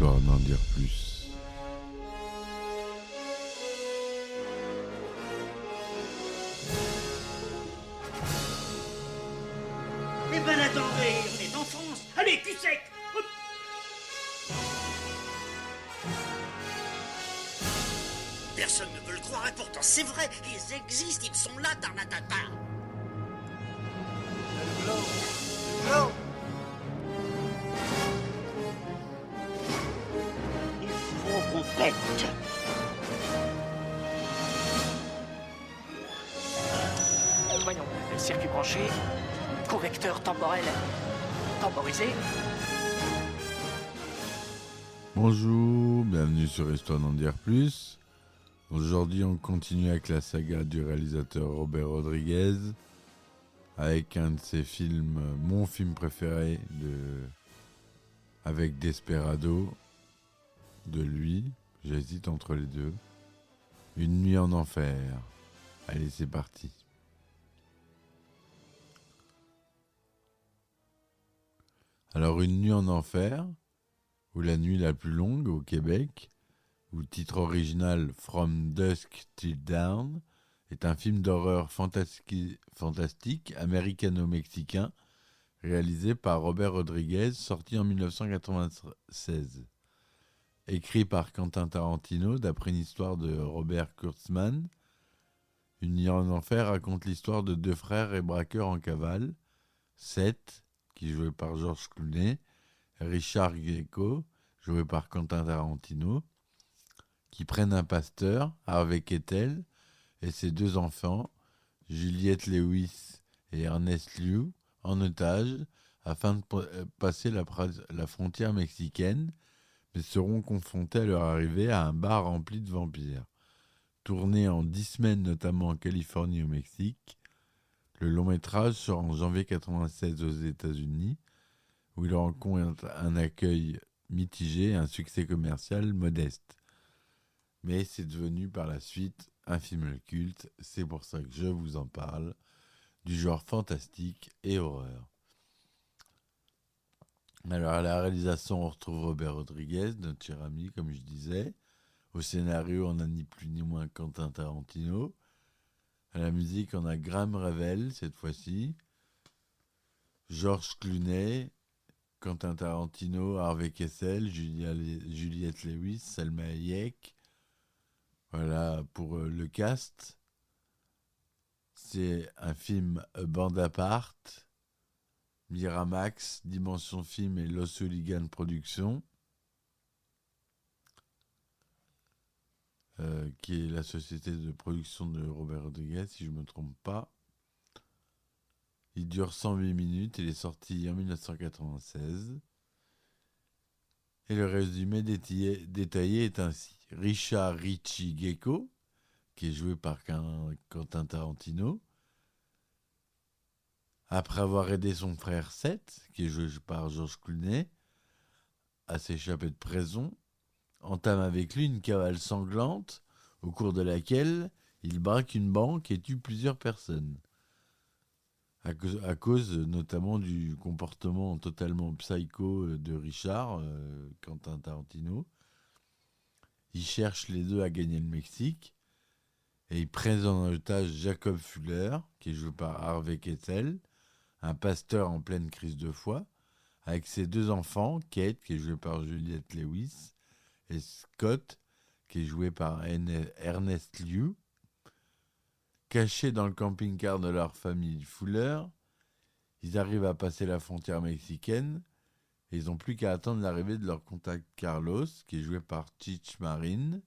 Histoire d'en dire plus. Eh ben attendez, on est en France. Allez, cul sec. Hop. Personne ne veut le croire et pourtant c'est vrai. Ils existent, ils sont là, Tarnatata. Glow. Il faut qu'on pète. Voyons, circuit branché, correcteur temporel temporisé. Bonjour, bienvenue sur Histoire d'en dire plus. Aujourd'hui, on continue avec la saga du réalisateur Robert Rodriguez, avec un de ses films, mon film préféré, avec Desperado, de lui. J'hésite entre les deux. Une nuit en enfer. Allez, c'est parti. Alors, Une nuit en enfer, ou La nuit la plus longue au Québec, ou titre original From Dusk Till Dawn, est un film d'horreur fantastique américano-mexicain réalisé par Robert Rodriguez, sorti en 1996. Écrit par Quentin Tarantino d'après une histoire de Robert Kurtzman, Une nuit en enfer raconte l'histoire de deux frères et braqueurs en cavale, Seth, qui est joué par George Clooney, et Richard Grieco, joué par Quentin Tarantino, qui prennent un pasteur, Harvey Keitel, et ses deux enfants, Juliette Lewis et Ernest Liu, en otage afin de passer la frontière mexicaine, mais seront confrontés à leur arrivée à un bar rempli de vampires. Tourné en 10 semaines, notamment en Californie et au Mexique, le long métrage sort en janvier 1996 aux États-Unis, où il rencontre un accueil mitigé et un succès commercial modeste. Mais c'est devenu par la suite un film culte, c'est pour ça que je vous en parle, du genre fantastique et horreur. Alors à la réalisation, on retrouve Robert Rodriguez, notre cher ami, comme je disais. Au scénario, on n'a ni plus ni moins Quentin Tarantino. À la musique, on a Graham Revell, cette fois-ci. George Clooney, Quentin Tarantino, Harvey Keitel, Juliette Lewis, Salma Hayek. Voilà pour le cast. C'est un film bande à part, Miramax, Dimension Film et Los Hooligan Productions, qui est la société de production de Robert Rodriguez, si je ne me trompe pas. Il dure 108 minutes, il est sorti en 1996. Et le résumé détaillé est ainsi. Richard Richie Gecko, qui est joué par Quentin Tarantino, après avoir aidé son frère Seth, qui est joué par George Clooney, à s'échapper de prison, entame avec lui une cavale sanglante au cours de laquelle il braque une banque et tue plusieurs personnes. À cause notamment du comportement totalement psycho de Richard, Quentin Tarantino. Il cherche les deux à gagner le Mexique et il prend en otage Jacob Fuller, qui est joué par Harvey Keitel, un pasteur en pleine crise de foi, avec ses deux enfants, Kate, qui est jouée par Juliette Lewis, et Scott, qui est joué par Ernest Liu. Cachés dans le camping-car de leur famille Fuller, ils arrivent à passer la frontière mexicaine et ils n'ont plus qu'à attendre l'arrivée de leur contact Carlos, qui est joué par Cheech Marin,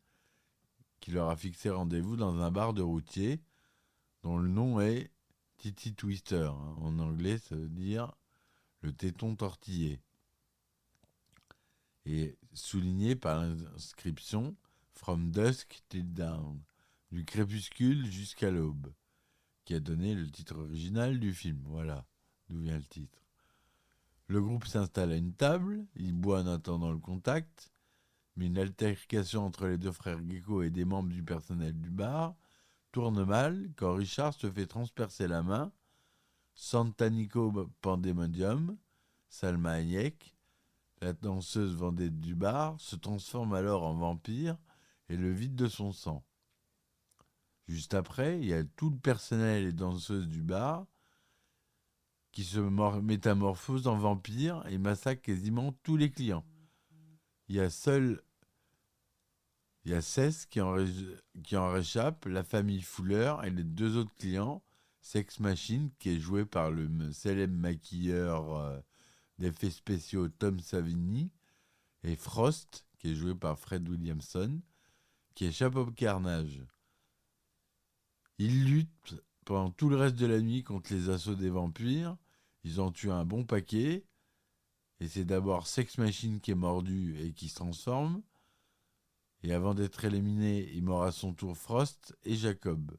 qui leur a fixé rendez-vous dans un bar de routiers dont le nom est Titty Twister. En anglais, ça veut dire le téton tortillé. Et souligné par l'inscription From Dusk Till Dawn, du crépuscule jusqu'à l'aube, qui a donné le titre original du film. Voilà d'où vient le titre. Le groupe s'installe à une table, il boit en attendant le contact, mais une altercation entre les deux frères Gecko et des membres du personnel du bar tourne mal quand Richard se fait transpercer la main. Santanico Pandemonium, Salma Hayek, la danseuse vedette du bar, se transforme alors en vampire et le vide de son sang. Juste après, il y a tout le personnel et danseuses du bar qui se métamorphosent en vampires et massacrent quasiment tous les clients. Il y a Cess qui en réchappe, la famille Fuller et les 2 autres clients, Sex Machine, qui est joué par le célèbre maquilleur d'effets spéciaux Tom Savini, et Frost, qui est joué par Fred Williamson, qui échappe au carnage. Ils luttent pendant tout le reste de la nuit contre les assauts des vampires. Ils en tuent un bon paquet. Et c'est d'abord Sex Machine qui est mordu et qui se transforme. Et avant d'être éliminé, il mord à son tour Frost et Jacob.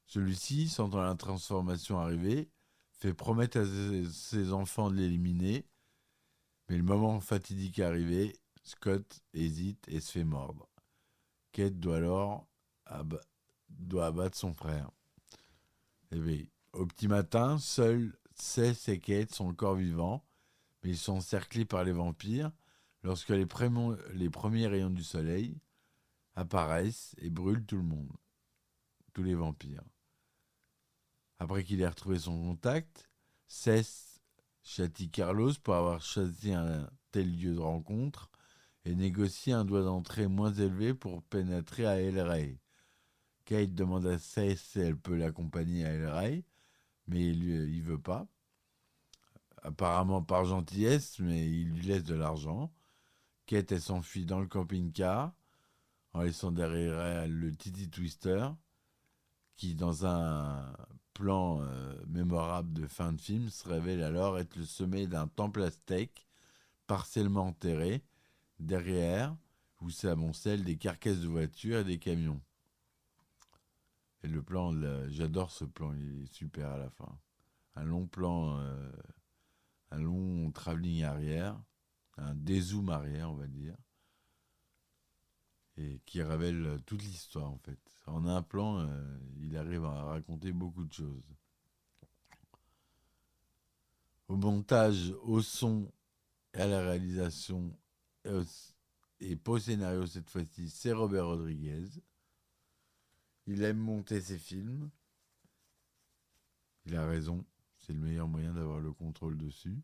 Celui-ci, sentant la transformation arriver, fait promettre à ses enfants de l'éliminer. Mais le moment fatidique est arrivé, Scott hésite et se fait mordre. Kate doit alors abattre son frère. Et bien, au petit matin, seuls Cess et Kate sont encore vivants, mais ils sont encerclés par les vampires lorsque les premiers rayons du soleil apparaissent et brûlent tout le monde, tous les vampires. Après qu'il ait retrouvé son contact, Cess châtie Carlos pour avoir choisi un tel lieu de rencontre et négocie un droit d'entrée moins élevé pour pénétrer à El Rey. Kate demande à Cess si elle peut l'accompagner à El Rey, mais il veut pas. Apparemment par gentillesse, mais il lui laisse de l'argent. Kate, elle s'enfuit dans le camping-car, en laissant derrière elle le Titi Twister, qui, dans un plan mémorable de fin de film, se révèle alors être le sommet d'un temple aztèque, partiellement enterré, derrière, où s'amoncellent des carcasses de voitures et des camions. Et le plan, j'adore ce plan, il est super à la fin. Un long plan, un long travelling arrière, un dézoom arrière, on va dire, et qui révèle toute l'histoire en fait. En un plan, il arrive à raconter beaucoup de choses. Au montage, au son et à la réalisation, et pas au scénario cette fois-ci, c'est Robert Rodriguez. Il aime monter ses films. Il a raison, c'est le meilleur moyen d'avoir le contrôle dessus.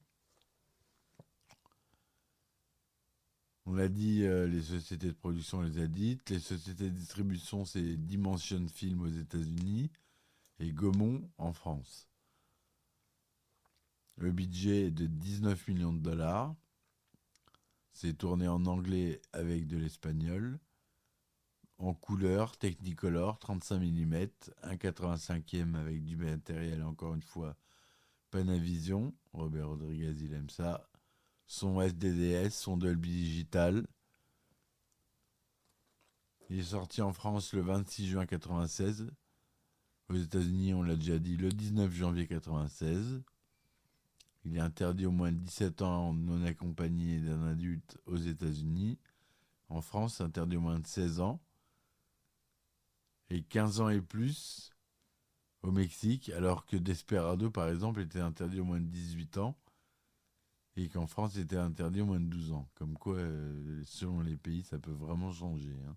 On l'a dit, les sociétés de production, on les a dites. Les sociétés de distribution, c'est Dimension Film aux États-Unis et Gaumont en France. Le budget est de 19 millions de dollars. C'est tourné en anglais avec de l'espagnol. En couleur, Technicolor, 35 mm, 1,85e avec du matériel, encore une fois, Panavision. Robert Rodriguez, il aime ça. Son SDDS, son Dolby Digital. Il est sorti en France le 26 juin 1996. Aux États-Unis, on l'a déjà dit, le 19 janvier 1996. Il est interdit au moins de 17 ans non accompagné d'un adulte aux États-Unis. En France, c'est interdit au moins de 16 ans. Et 15 ans et plus au Mexique, alors que Desperado, par exemple, était interdit au moins de 18 ans. Et qu'en France, c'était interdit au moins de 12 ans. Comme quoi, selon les pays, ça peut vraiment changer. Hein.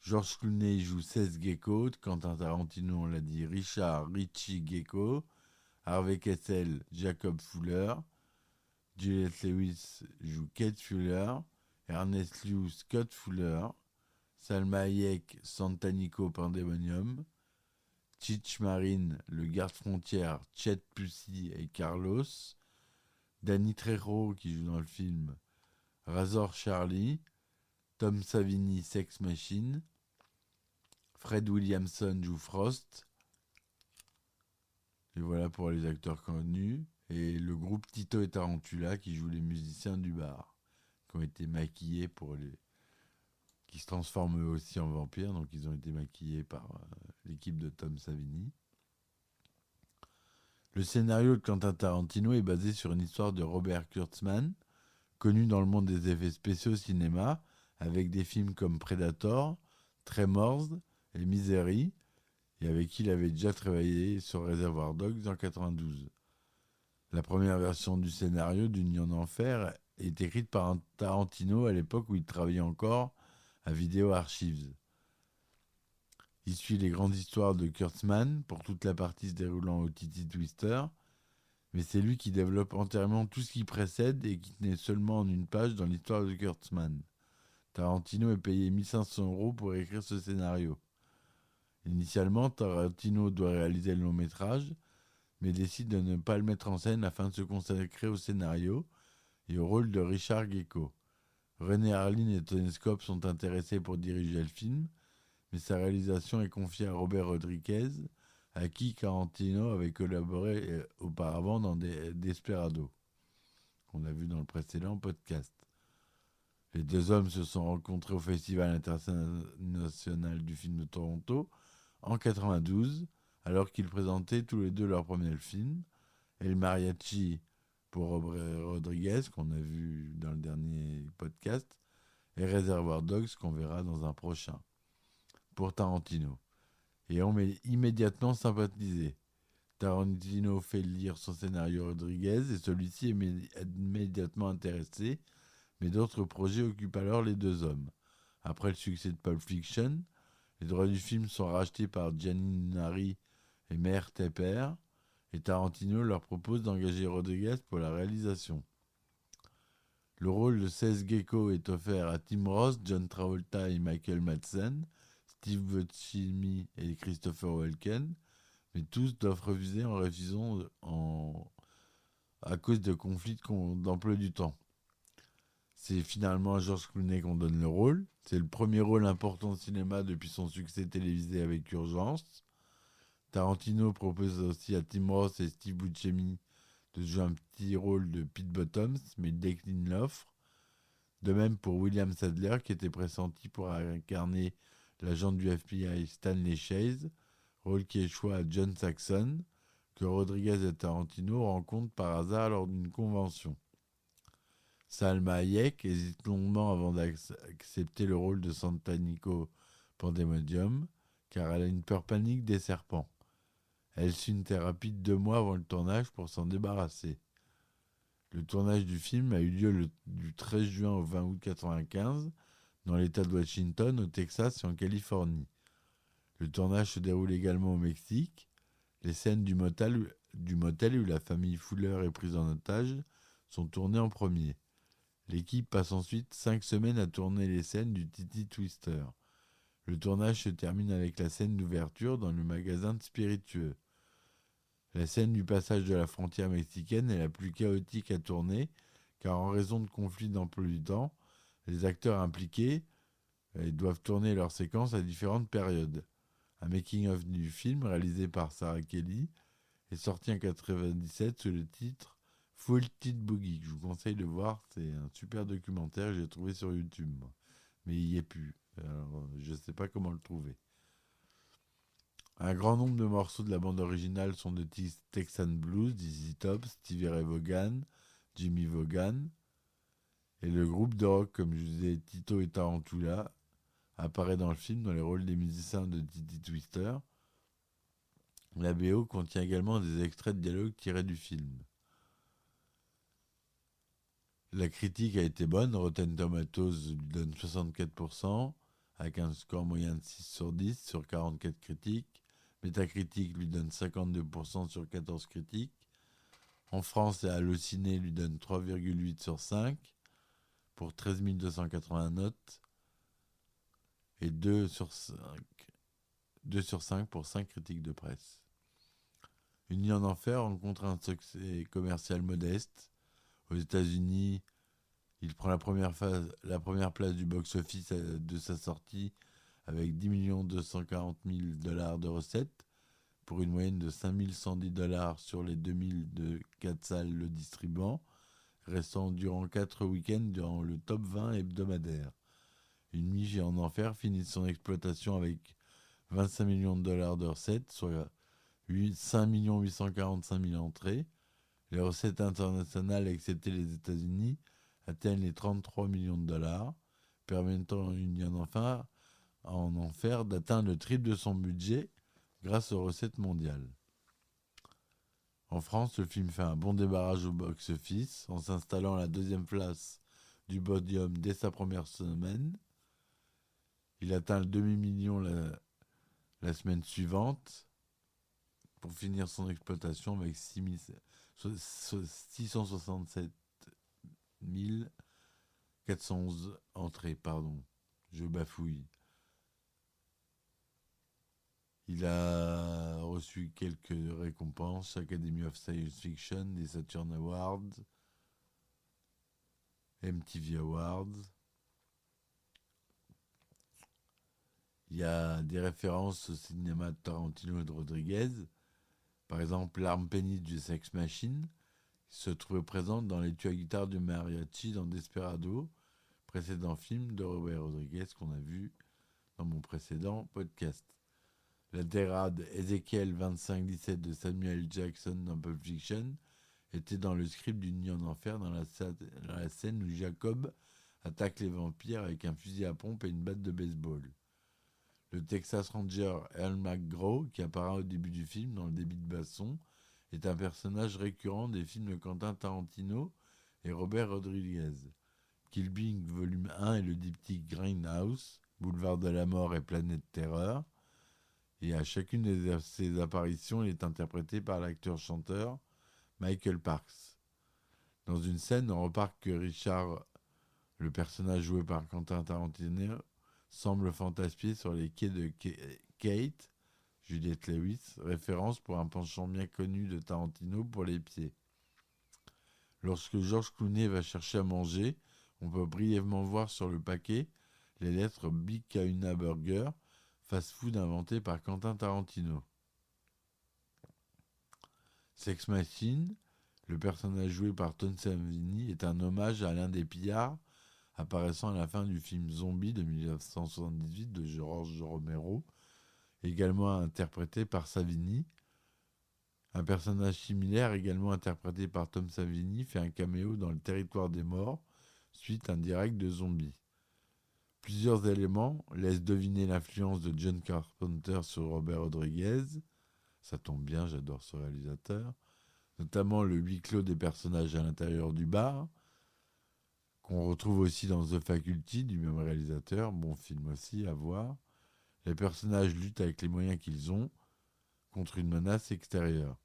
George Clooney joue Seth Gecko. Quentin Tarantino, on l'a dit, Richie Gecko. Harvey Keitel, Jacob Fuller. Juliette Lewis joue Kate Fuller. Ernest Liu, Scott Fuller. Salma Hayek, Santanico Pandemonium. Cheech Marin, le garde-frontière, Chet Pussy et Carlos. Danny Trejo qui joue dans le film Razor Charlie, Tom Savini Sex Machine, Fred Williamson joue Frost, et voilà pour les acteurs connus, et le groupe Tito et Tarantula qui joue les musiciens du bar, qui ont été maquillés qui se transforment eux aussi en vampires, donc ils ont été maquillés par l'équipe de Tom Savini. Le scénario de Quentin Tarantino est basé sur une histoire de Robert Kurtzman, connu dans le monde des effets spéciaux au cinéma, avec des films comme Predator, Tremors et Misery, et avec qui il avait déjà travaillé sur Reservoir Dogs en 1992. La première version du scénario d'Une nuit en enfer est écrite par un Tarantino à l'époque où il travaillait encore à Video Archives. Il suit les grandes histoires de Kurtzman pour toute la partie se déroulant au Titi Twister, mais c'est lui qui développe entièrement tout ce qui précède et qui n'est seulement en une page dans l'histoire de Kurtzman. Tarantino est payé 1500 € pour écrire ce scénario. Initialement, Tarantino doit réaliser le long métrage, mais décide de ne pas le mettre en scène afin de se consacrer au scénario et au rôle de Richard Grieco. René Harlin et Tony Scott sont intéressés pour diriger le film, mais sa réalisation est confiée à Robert Rodriguez, à qui Tarantino avait collaboré auparavant dans Desperado, qu'on a vu dans le précédent podcast. Les deux hommes se sont rencontrés au Festival international du film de Toronto en 1992, alors qu'ils présentaient tous les deux leur premier film, El Mariachi pour Robert Rodriguez, qu'on a vu dans le dernier podcast, et Reservoir Dogs, qu'on verra dans un prochain, pour Tarantino. Et on m'est immédiatement sympathisé. Tarantino fait lire son scénario à Rodriguez et celui-ci est immédiatement intéressé, mais d'autres projets occupent alors les deux hommes. Après le succès de Pulp Fiction, les droits du film sont rachetés par Gianni Nari et Meir Tepper, et Tarantino leur propose d'engager Rodriguez pour la réalisation. Le rôle de Seth Gecko est offert à Tim Roth, John Travolta et Michael Madsen, Steve Buscemi et Christopher Walken, mais tous doivent refuser à cause de conflits d'emploi du temps. C'est finalement à George Clooney qu'on donne le rôle. C'est le premier rôle important au cinéma depuis son succès télévisé avec Urgence. Tarantino propose aussi à Tim Roth et Steve Buscemi de jouer un petit rôle de Pete Bottoms, mais il décline l'offre. De même pour William Sadler, qui était pressenti pour incarner l'agent du FBI Stanley Chase, rôle qui échoua à John Saxon, que Rodriguez et Tarantino rencontrent par hasard lors d'une convention. Salma Hayek hésite longuement avant d'accepter le rôle de Santanico Pandemonium, car elle a une peur panique des serpents. Elle suit une thérapie de 2 mois avant le tournage pour s'en débarrasser. Le tournage du film a eu lieu du 13 juin au 20 août 1995 dans l'État de Washington, au Texas et en Californie. Le tournage se déroule également au Mexique. Les scènes du motel où la famille Fuller est prise en otage sont tournées en premier. L'équipe passe ensuite 5 semaines à tourner les scènes du Titi Twister. Le tournage se termine avec la scène d'ouverture dans le magasin de spiritueux. La scène du passage de la frontière mexicaine est la plus chaotique à tourner, car en raison de conflits d'emploi du temps, les acteurs impliqués doivent tourner leurs séquences à différentes périodes. Un making-of du film, réalisé par Sarah Kelly, est sorti en 1997 sous le titre Full Tit Boogie. Je vous conseille de voir, c'est un super documentaire que j'ai trouvé sur YouTube, moi. Mais il n'y est plus. Alors, je ne sais pas comment le trouver. Un grand nombre de morceaux de la bande originale sont de Texan Blues, ZZ Top, Stevie Ray Vaughan, Jimmy Vaughan. Et le groupe de rock, comme je vous disais, Tito et Tarantula, apparaît dans le film dans les rôles des musiciens de Titi Twister. La BO contient également des extraits de dialogue tirés du film. La critique a été bonne, Rotten Tomatoes lui donne 64%, avec un score moyen de 6 sur 10 sur 44 critiques. Metacritic lui donne 52% sur 14 critiques. En France, Allociné lui donne 3,8 sur 5 pour 13 280 notes et 2 sur 5 pour 5 critiques de presse. Une nuit en enfer rencontre un succès commercial modeste. Aux États-Unis, il prend la première place du box-office de sa sortie avec 10 240 000 $ de recettes pour une moyenne de 5 110 $ sur les 2000 de 4 salles le distribuant, restant durant 4 week-ends dans le top 20 hebdomadaire. Une nuit en enfer finit son exploitation avec 25 millions de $ de recettes, soit 5 845 000 entrées. Les recettes internationales, excepté les États-Unis, atteignent les 33 millions de $, permettant Une nuit en enfer d'atteindre le triple de son budget grâce aux recettes mondiales. En France, le film fait un bon débarrage au box-office en s'installant à la 2e place du podium dès sa première semaine. Il atteint le demi-million la semaine suivante pour finir son exploitation avec 667 411 entrées. Je bafouille. Il a reçu quelques récompenses, Academy of Science Fiction, des Saturn Awards, MTV Awards. Il y a des références au cinéma de Tarantino et de Rodriguez. Par exemple, l'arme pénible du Sex Machine se trouvait présente dans les tueurs à guitare du mariachi dans Desperado, précédent film de Robert Rodriguez qu'on a vu dans mon précédent podcast. La tirade Ezekiel 25-17 de Samuel Jackson dans Pulp Fiction était dans le script d'une nuit en enfer dans la scène où Jacob attaque les vampires avec un fusil à pompe et une batte de baseball. Le Texas Ranger Earl McGraw, qui apparaît au début du film dans le débit de basson, est un personnage récurrent des films de Quentin Tarantino et Robert Rodriguez. Kill Bill volume 1 et le diptyque Grindhouse, Boulevard de la Mort et Planète Terreur. Et à chacune de ses apparitions, il est interprété par l'acteur-chanteur Michael Parks. Dans une scène, on remarque que Richard, le personnage joué par Quentin Tarantino, semble fantasmer sur les quais de Kate, Juliette Lewis, référence pour un penchant bien connu de Tarantino pour les pieds. Lorsque George Clooney va chercher à manger, on peut brièvement voir sur le paquet les lettres Big Kahuna Burger, fast-food inventé par Quentin Tarantino. Sex Machine, le personnage joué par Tom Savini, est un hommage à l'un des pillards apparaissant à la fin du film Zombie de 1978 de George Romero, également interprété par Savini. Un personnage similaire, également interprété par Tom Savini, fait un caméo dans Le Territoire des Morts, suite indirecte de Zombie. Plusieurs éléments laissent deviner l'influence de John Carpenter sur Robert Rodriguez. Ça tombe bien, j'adore ce réalisateur. Notamment le huis clos des personnages à l'intérieur du bar, qu'on retrouve aussi dans The Faculty du même réalisateur, bon film aussi à voir. Les personnages luttent avec les moyens qu'ils ont contre une menace extérieure,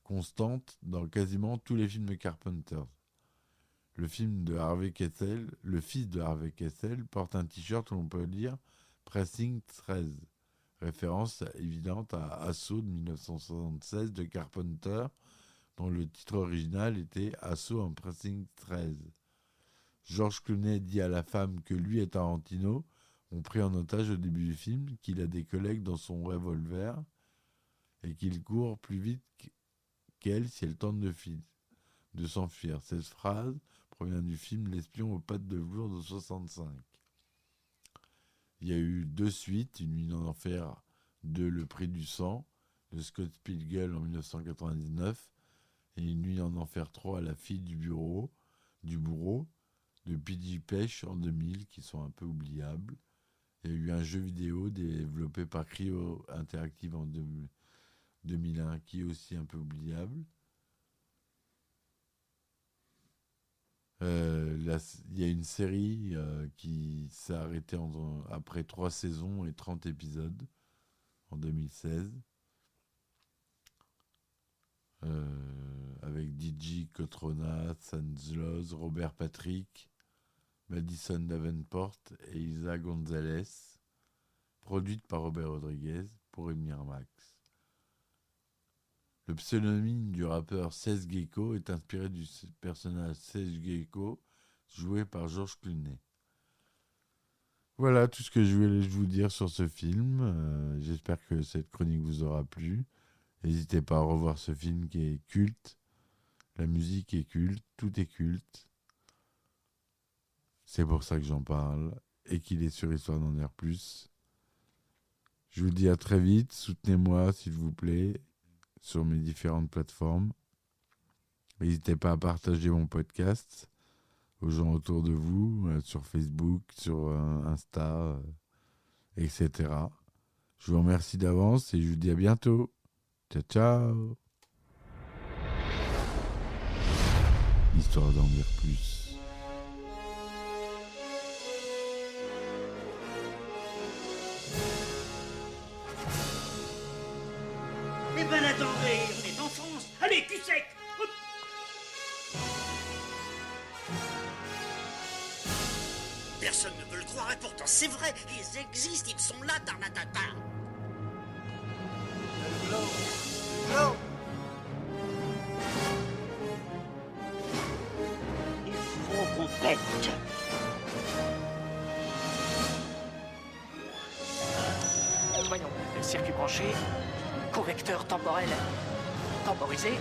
constante dans quasiment tous les films de Carpenter. Le fils de Harvey Keitel porte un t-shirt où on peut lire Pressing 13, référence évidente à Assaut de 1976 de Carpenter, dont le titre original était Assaut en Pressing 13. George Clooney dit à la femme que lui et Tarantino ont pris en otage au début du film, qu'il a des collègues dans son revolver et qu'il court plus vite qu'elle si elle tente de s'enfuir. Cette phrase provient du film L'espion aux pattes de velours de 1965. Il y a eu 2 suites, Une nuit en enfer 2, Le prix du sang, de Scott Pilgrim en 1999, et Une nuit en enfer 3, La fille du bourreau, de P.J. Pêche en 2000, qui sont un peu oubliables. Il y a eu un jeu vidéo développé par Cryo Interactive en 2001, qui est aussi un peu oubliable. Il y a une série qui s'est arrêtée après 3 saisons et 30 épisodes en 2016. Avec DJ Cotrona, Sanzloz, Robert Patrick, Madison Davenport et Isa Gonzalez, produite par Robert Rodriguez pour Miramax. Le pseudonyme du rappeur Seth Gecko est inspiré du personnage Seth Gecko joué par George Clooney. Voilà tout ce que je voulais vous dire sur ce film. J'espère que cette chronique vous aura plu. N'hésitez pas à revoir ce film qui est culte. La musique est culte, tout est culte. C'est pour ça que j'en parle et qu'il est sur Histoire d'en dire plus. Je vous dis à très vite. Soutenez-moi, s'il vous plaît, sur mes différentes plateformes. N'hésitez pas à partager mon podcast aux gens autour de vous, sur Facebook, sur Insta, etc. Je vous remercie d'avance et je vous dis à bientôt. Ciao, ciao! histoire d'en dire plus. Eh ben attendez, on est en France. Allez, cul sec. Hop. Personne ne veut le croire et pourtant c'est vrai, ils existent, ils sont là, Tarnatata. Le globe. Le globe. Il faut qu'on pète. Voyons, circuit branché, correcteur temporel temporisé,